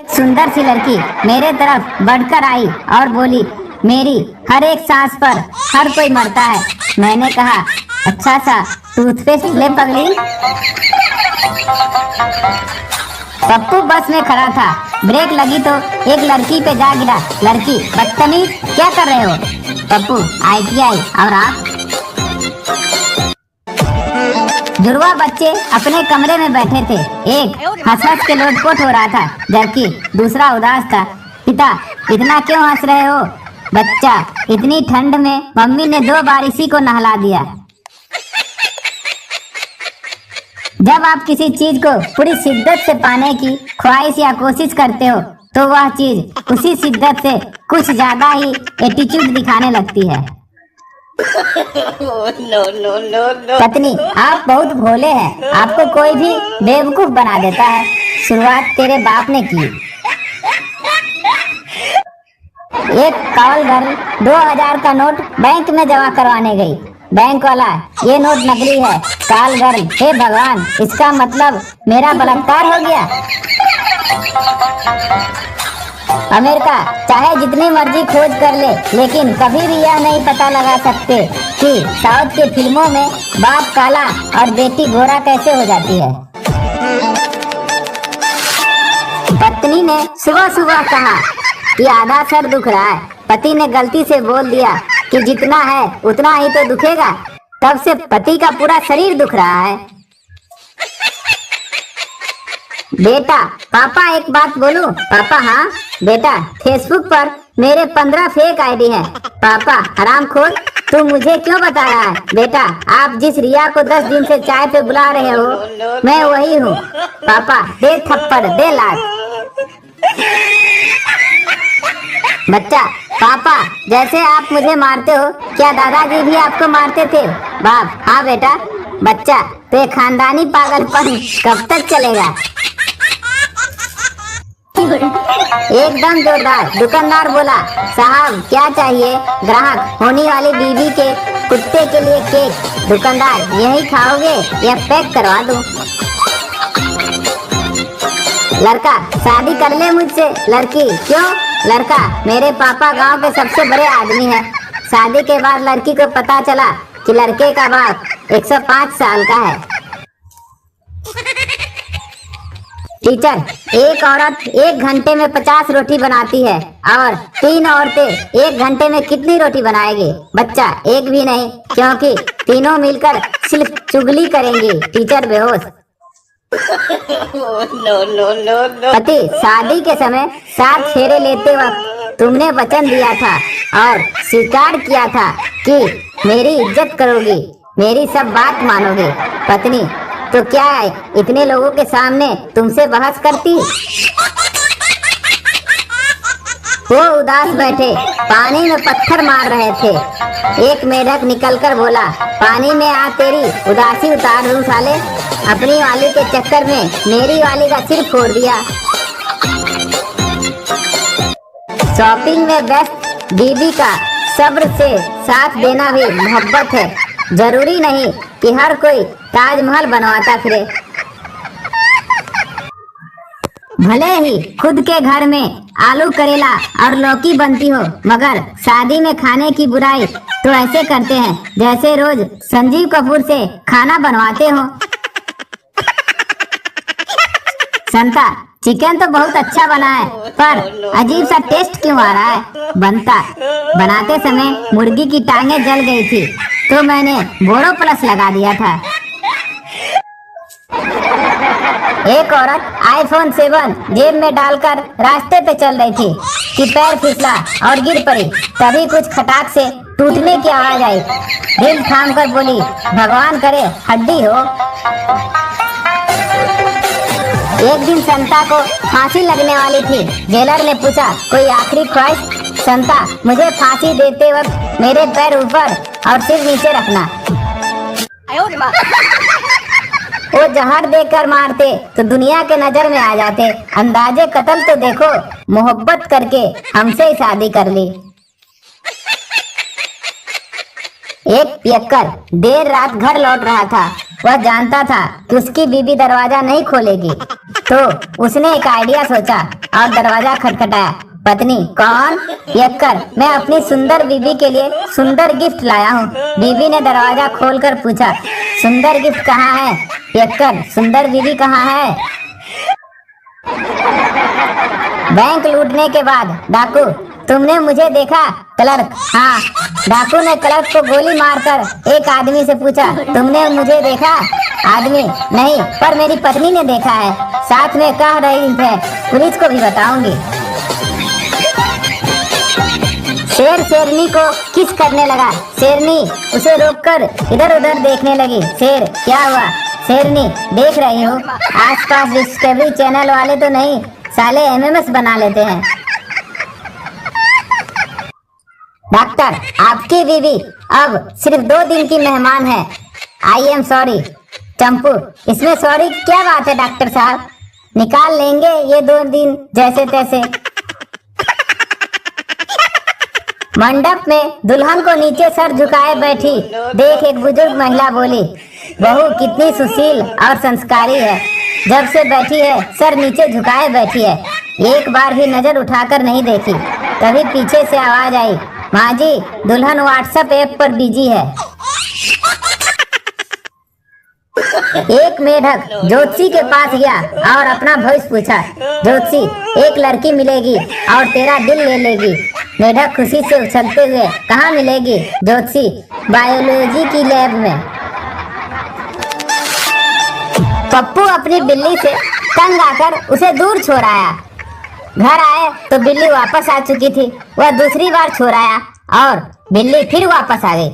सुंदर सी लड़की मेरे तरफ बढ़कर आई और बोली, मेरी हर एक सांस पर हर कोई मरता है। मैंने कहा, अच्छा सा टूथपेस्ट ले पगली। पप्पू बस में खड़ा था, ब्रेक लगी तो एक लड़की पे जा गिरा। लड़की, बदतमीज, क्या कर रहे हो? पप्पू, ITI। और आप? जुड़वा बच्चे अपने कमरे में बैठे थे। एक हंस हंस के लोटपोट हो रहा था, जबकि दूसरा उदास था। पिता, इतना क्यों हंस रहे हो? बच्चा, इतनी ठंड में मम्मी ने 2 बार इसी को नहला दिया। जब आप किसी चीज को पूरी शिद्दत से पाने की ख्वाहिश या कोशिश करते हो तो वह चीज उसी शिद्दत से कुछ ज्यादा ही एटीट्यूड दिखाने लगती है। पत्नी, आप बहुत भोले हैं, आपको कोई भी बेवकूफ बना देता है। शुरुआत तेरे बाप ने की। एक कॉल गर्ल 2000 का नोट बैंक में जमा करवाने गई। बैंक वाला, ये नोट नकली है। कॉल गर्ल, हे भगवान, इसका मतलब मेरा बलात्कार हो गया। अमेरिका, चाहे जितनी मर्जी खोज कर ले, लेकिन कभी भी यह नहीं पता लगा सकते कि साउथ के फिल्मों में बाप काला और बेटी गोरा कैसे हो जाती है। पत्नी ने सुबह सुबह कहा कि आधा सर दुख रहा है। पति ने गलती से बोल दिया कि जितना है उतना ही तो दुखेगा। तब से पति का पूरा शरीर दुख रहा है। बेटा, पापा एक बात बोलूं? पापा, हाँ बेटा, फेसबुक पर मेरे 15 फेक आईडी हैं। पापा, हरामखोर, तू मुझे क्यों बता रहा है? बेटा, आप जिस रिया को 10 दिन से चाय पे बुला रहे हो, मैं वही हूँ। पापा, दे थप्पड़, दे लात। बच्चा, पापा, जैसे आप मुझे मारते हो, क्या दादाजी भी आपको मारते थे? बाप, हाँ बेटा। बच्चा, तो ये खानदानी पागलपन कब तक चलेगा? एकदम जोरदार। दुकानदार बोला, साहब क्या चाहिए? ग्राहक, होने वाली बीवी के कुत्ते के लिए केक। दुकानदार, यही खाओगे या पैक करवा दूं? लड़का, शादी कर ले मुझसे। लड़की, क्यों? लड़का, मेरे पापा गांव के सबसे बड़े आदमी हैं। शादी के बाद लड़की को पता चला कि लड़के का बाप 105 साल का है। टीचर, एक औरत 1 घंटे में 50 रोटी बनाती है और 3 औरतें 1 घंटे में कितनी रोटी बनाएगी? बच्चा, एक भी नहीं, क्योंकि तीनों मिलकर सिर्फ चुगली करेंगी। टीचर बेहोश। पति, शादी के समय 7 फेरे लेते वक्त तुमने वचन दिया था और स्वीकार किया था कि मेरी इज्जत करोगी, मेरी सब बात मानोगे। पत्नी, तो क्या है, इतने लोगों के सामने तुमसे बहस करती? वो उदास बैठे पानी में पत्थर मार रहे थे। एक मेढक निकलकर बोला, पानी में आ तेरी उदासी उतार दूं साले। अपनी वाली के चक्कर में मेरी वाली का सिर फोड़ दिया। शॉपिंग में व्यस्त बीवी का सब्र से साथ देना भी मोहब्बत है। जरूरी नहीं कि हर कोई ताजमहल बनवाता फिरे। भले ही खुद के घर में आलू करेला और लौकी बनती हो, मगर शादी में खाने की बुराई तो ऐसे करते हैं जैसे रोज संजीव कपूर से खाना बनवाते हो। संता, चिकन तो बहुत अच्छा बना है, पर अजीब सा टेस्ट क्यों आ रहा है? बनाते समय मुर्गी की टांगें जल गई थी तो मैंने बोरो प्लस लगा दिया था। एक औरत iPhone 7 जेब में डालकर रास्ते पे चल रही थी कि पैर फिसला और गिर पड़ी। तभी कुछ खटाक से टूटने की आवाज आई। दिल थाम कर बोली, भगवान करे हड्डी हो। एक दिन संता को फांसी लगने वाली थी। जेलर ने पूछा, कोई आखिरी ख्वाहिश? संता, मुझे फांसी देते वक्त मेरे पैर ऊपर और सिर नीचे रखना। वो जहर देकर मारते तो दुनिया के नजर में आ जाते। अंदाजे कत्ल तो देखो, मोहब्बत करके हमसे ही शादी कर ली। एक पियक्कर देर रात घर लौट रहा था। वह जानता था कि उसकी बीबी दरवाजा नहीं खोलेगी, तो उसने एक आइडिया सोचा और दरवाजा खटखटाया। पत्नी, कौन? यक्कर, मैं अपनी सुंदर बीबी के लिए सुंदर गिफ्ट लाया हूँ। बीबी ने दरवाजा खोलकर पूछा, सुंदर गिफ्ट कहाँ है? यक्कर, सुंदर बीबी कहाँ है? बैंक लूटने के बाद डाकू, तुमने मुझे देखा? क्लर्क, हाँ। डाकू ने क्लर्क को गोली मारकर एक आदमी से पूछा, तुमने मुझे देखा? आदमी, नहीं, पर मेरी पत्नी ने देखा है, साथ में कह रही है, पुलिस को भी बताऊंगी। शेर शेरनी को किस करने लगा। शेरनी उसे रोककर इधर उधर देखने लगी। शेर, क्या हुआ? शेरनी, देख रही हूँ, आसपास डिस्कवरी चैनल वाले तो नहीं, साले एमएमएस बना लेते हैं। डॉक्टर, आपकी बीवी अब सिर्फ 2 दिन की मेहमान है। I am sorry. चंपू, इसमें सॉरी क्या बात है डॉक्टर साहब, निकाल लेंगे ये 2 दिन जैसे तैसे। मंडप में दुल्हन को नीचे सर झुकाए बैठी देख एक बुजुर्ग महिला बोली, बहू कितनी सुशील और संस्कारी है, जब से बैठी है सर नीचे झुकाए बैठी है, एक बार भी नजर उठाकर नहीं देखी। तभी पीछे से आवाज आई, माँ जी, दुल्हन व्हाट्सएप ऐप पर बिजी है। एक मेढक ज्योतिषी के पास गया और अपना भविष्य पूछा। ज्योतिषी, एक लड़की मिलेगी और तेरा दिल ले लेगी। मेढक खुशी से उछलते हुए, कहाँ मिलेगी? ज्योतिषी, बायोलॉजी की लैब में। पप्पू अपनी बिल्ली से तंग आकर उसे दूर छोड़ आया। घर आए तो बिल्ली वापस आ चुकी थी। वह दूसरी बार छोड़ आया और बिल्ली फिर वापस आ गई।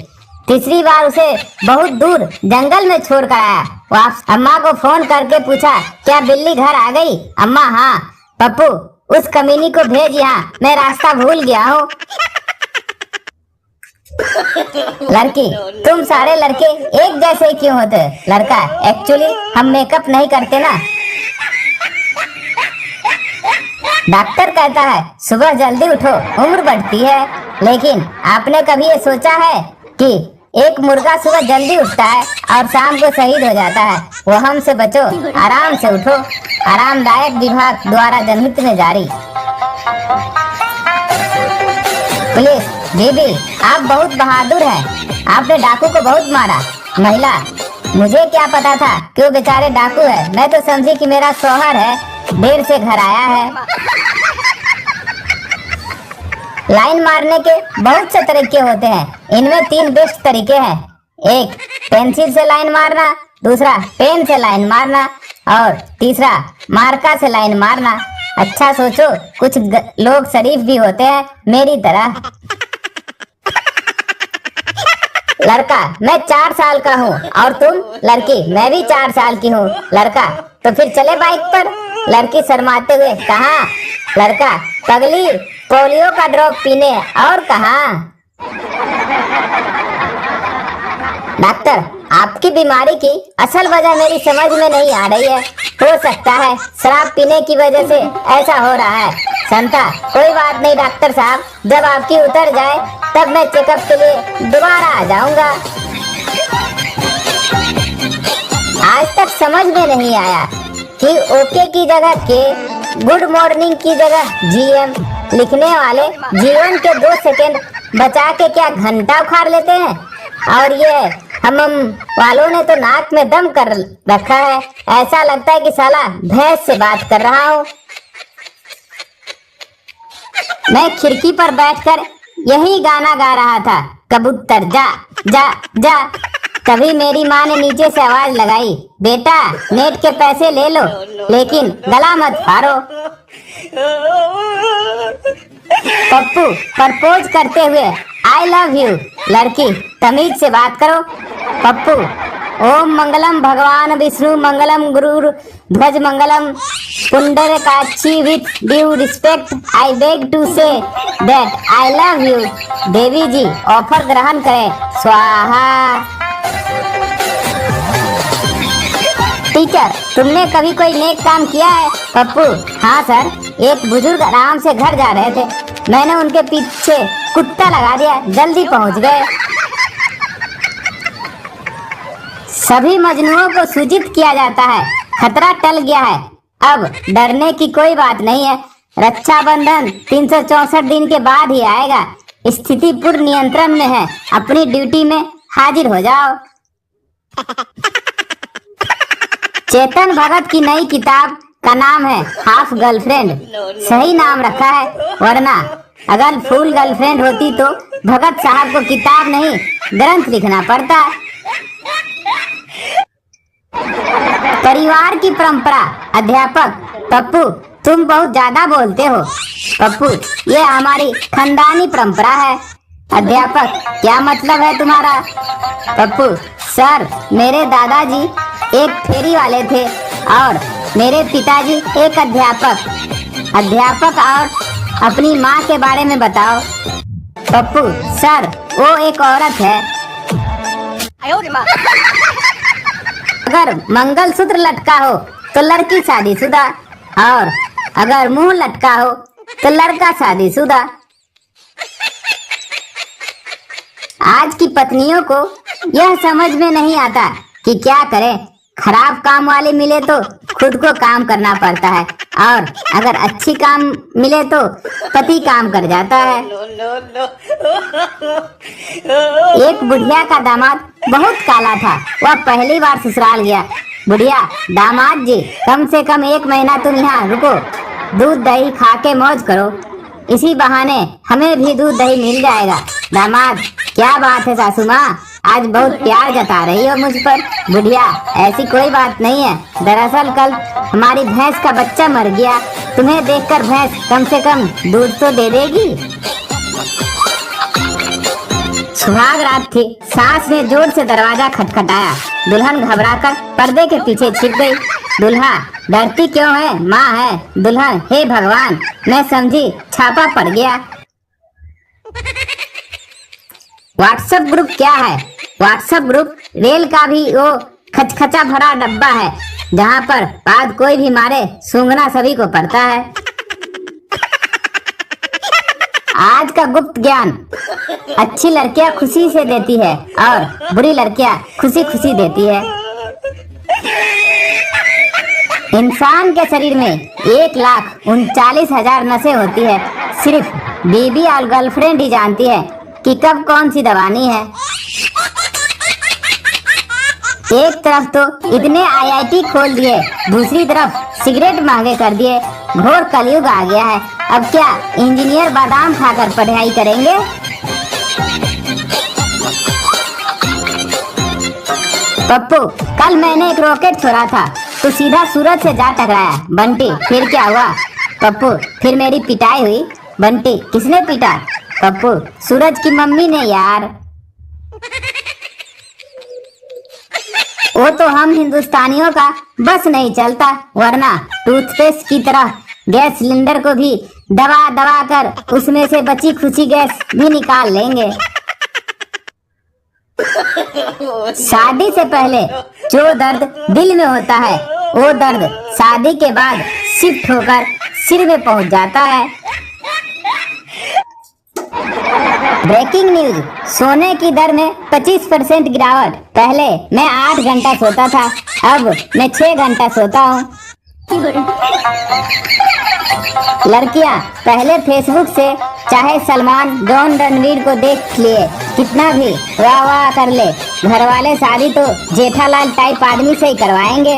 तीसरी बार उसे बहुत दूर जंगल में छोड़ कर आया। वापस अम्मा को फोन करके पूछा, क्या बिल्ली घर आ गई? अम्मा, हाँ। पप्पू, उस कमीनी को भेज यहाँ, मैं रास्ता भूल गया हूँ। लड़की, तुम सारे लड़के एक जैसे क्यों होते? लड़का, एक्चुअली हम मेकअप नहीं करते ना। डॉक्टर कहता है सुबह जल्दी उठो, उम्र बढ़ती है, लेकिन आपने कभी ये सोचा है कि एक मुर्गा सुबह जल्दी उठता है और शाम को शहीद हो जाता है? वो हमसे बचो, आराम से उठो। आरामदायक विभाग द्वारा जनहित में जारी। पुलिस, बीबी, आप बहुत बहादुर हैं, आपने डाकू को बहुत मारा। महिला, मुझे क्या पता था कि वो बेचारे डाकू है, मैं तो समझी कि मेरा शौहर है, देर से घर आया है। लाइन मारने के बहुत से तरीके होते हैं, इनमें 3 बेस्ट तरीके हैं। एक, पेंसिल से लाइन मारना, दूसरा पेन से लाइन मारना और तीसरा मार्का से लाइन मारना। अच्छा सोचो, कुछ लोग शरीफ भी होते हैं मेरी तरह। लड़का, मैं 4 साल का हूँ और तुम? लड़की, मैं भी 4 साल की हूँ। लड़का, तो फिर चले बाइक पर। लड़की शर्माते हुए, कहाँ? लड़का, पगली, पोलियो का ड्रॉप पीने, और कहाँ? डॉक्टर, आपकी बीमारी की असल वजह मेरी समझ में नहीं आ रही है। हो सकता है शराब पीने की वजह से ऐसा हो रहा है। संता, कोई बात नहीं डॉक्टर साहब, जब आपकी उतर जाए तब मैं चेकअप के लिए दोबारा आ जाऊंगा। आज तक समझ में नहीं आया कि ओके की जगह के, गुड मॉर्निंग की जगह जीएम लिखने वाले जीवन के 2 सेकंड बचा के क्या घंटा उखाड़ लेते हैं। और ये हम वालों ने तो नाक में दम कर रखा है, ऐसा लगता है कि साला भैंस से बात कर रहा हूँ। मैं खिड़की पर बैठकर यही गाना गा रहा था, कबूतर जा जा जा। तभी मेरी माँ ने नीचे से आवाज लगाई, बेटा नेट के पैसे ले लो, लेकिन गला मत फाड़ो। पप्पू प्रपोज करते हुए, आई लव यू। लड़की, तमीज से बात करो। पप्पू, ओम मंगलम भगवान विष्णु मंगलम गुरु ध्वज मंगलम पुंडरकाक्षी with due respect I beg to say that I love you. Devi ji, offer ग्रहण करें, स्वाहा। टीचर, तुमने कभी कोई नेक काम किया है? पप्पू, हाँ सर, एक बुजुर्ग आराम से घर जा रहे थे, मैंने उनके पीछे कुत्ता लगा दिया, जल्दी पहुंच गए। सभी मजनुओं को सूचित किया जाता है, खतरा टल गया है, अब डरने की कोई बात नहीं है। रक्षाबंधन 364 दिन के बाद ही आएगा। स्थिति पूर्ण नियंत्रण में है, अपनी ड्यूटी में हाजिर हो जाओ। चेतन भगत की नई किताब का नाम है हाफ गर्लफ्रेंड। सही नाम रखा है, वरना अगर फुल गर्लफ्रेंड होती तो भगत साहब को किताब नहीं ग्रंथ लिखना पड़ता। परिवार की परंपरा। अध्यापक पप्पू, तुम बहुत ज्यादा बोलते हो। पप्पू, ये हमारी खानदानी परंपरा है। अध्यापक, क्या मतलब है तुम्हारा? पप्पू, सर, मेरे दादाजी एक फेरी वाले थे और मेरे पिताजी एक अध्यापक। अध्यापक, और अपनी माँ के बारे में बताओ। पप्पू, सर, वो एक औरत है। अगर मंगलसूत्र लटका हो तो लड़की शादीशुदा, और अगर मुंह लटका हो तो लड़का शादीशुदा। आज की पत्नियों को यह समझ में नहीं आता कि क्या करें। खराब काम वाले मिले तो खुद को काम करना पड़ता है, और अगर अच्छी काम मिले तो पति काम कर जाता है। एक बुढ़िया का दामाद बहुत काला था, वह पहली बार ससुराल गया। बुढ़िया, दामाद जी, कम से कम 1 महीना तुम यहाँ रुको, दूध दही खा के मौज करो, इसी बहाने हमें भी दूध दही मिल जाएगा। दामाद, क्या बात है सासू माँ, आज बहुत प्यार जता रही हो मुझ पर। बुढ़िया, ऐसी कोई बात नहीं है, दरअसल कल हमारी भैंस का बच्चा मर गया, तुम्हें देखकर भैंस कम से कम दूध तो दे देगी। सुहाग रात थी, सास ने जोर से दरवाजा खटखटाया। दुल्हन घबराकर पर्दे के पीछे छिप गई। दुल्हा, डरती क्यों है? माँ है। दुल्हन, हे भगवान, मैं समझी छापा पड़ गया। व्हाट्सएप ग्रुप क्या है? व्हाट्सएप ग्रुप रेल का भी वो खचखचा भरा डब्बा है, जहाँ पर बाद कोई भी मारे सूंघना सभी को पड़ता है। आज का गुप्त ज्ञान। अच्छी लड़कियां खुशी से देती है और बुरी लड़कियां खुशी खुशी देती है। इंसान के शरीर में 1,39,000 नसें होती है। सिर्फ बीबी और गर्लफ्रेंड ही जानती है कि कब कौन सी दबानी है। एक तरफ तो इतने IIT खोल दिए, दूसरी तरफ सिगरेट महंगे कर दिए। घोर कलयुग आ गया है। अब क्या इंजीनियर बादाम खाकर पढ़ाई करेंगे? पप्पू, कल मैंने एक रॉकेट छोड़ा था तो सीधा सूरज से जा टकराया। बंटी, फिर क्या हुआ? पप्पू, फिर मेरी पिटाई हुई। बंटी, किसने पीटा? पप्पू, सूरज की मम्मी ने यार। वो तो हम हिंदुस्तानियों का बस नहीं चलता, वरना टूथपेस्ट की तरह गैस सिलेंडर को भी दबा दबा कर उसमें से बची खुची गैस भी निकाल लेंगे। शादी से पहले जो दर्द दिल में होता है, वो दर्द शादी के बाद शिफ्ट होकर सिर में पहुंच जाता है। ब्रेकिंग न्यूज, सोने की दर में 25% गिरावट। पहले मैं 8 घंटा सोता था, अब मैं 6 घंटा सोता हूँ। लड़कियाँ पहले फेसबुक से चाहे सलमान जॉन रणवीर को देख लिए कितना भी वाह वाह कर ले, घर वाले शादी तो जेठालाल टाइप आदमी से ही करवाएंगे।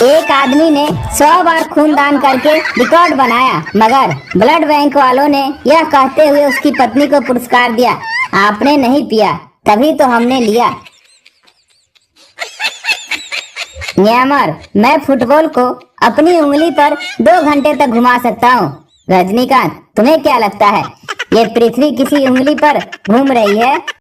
एक आदमी ने 100 बार खून दान करके रिकॉर्ड बनाया, मगर ब्लड बैंक वालों ने यह कहते हुए उसकी पत्नी को पुरस्कार दिया, आपने नहीं पिया तभी तो हमने लिया। न्यामर, मैं फुटबॉल को अपनी उंगली पर 2 घंटे तक घुमा सकता हूँ। रजनीकांत, तुम्हें क्या लगता है ये पृथ्वी किसी उंगली पर घूम रही है?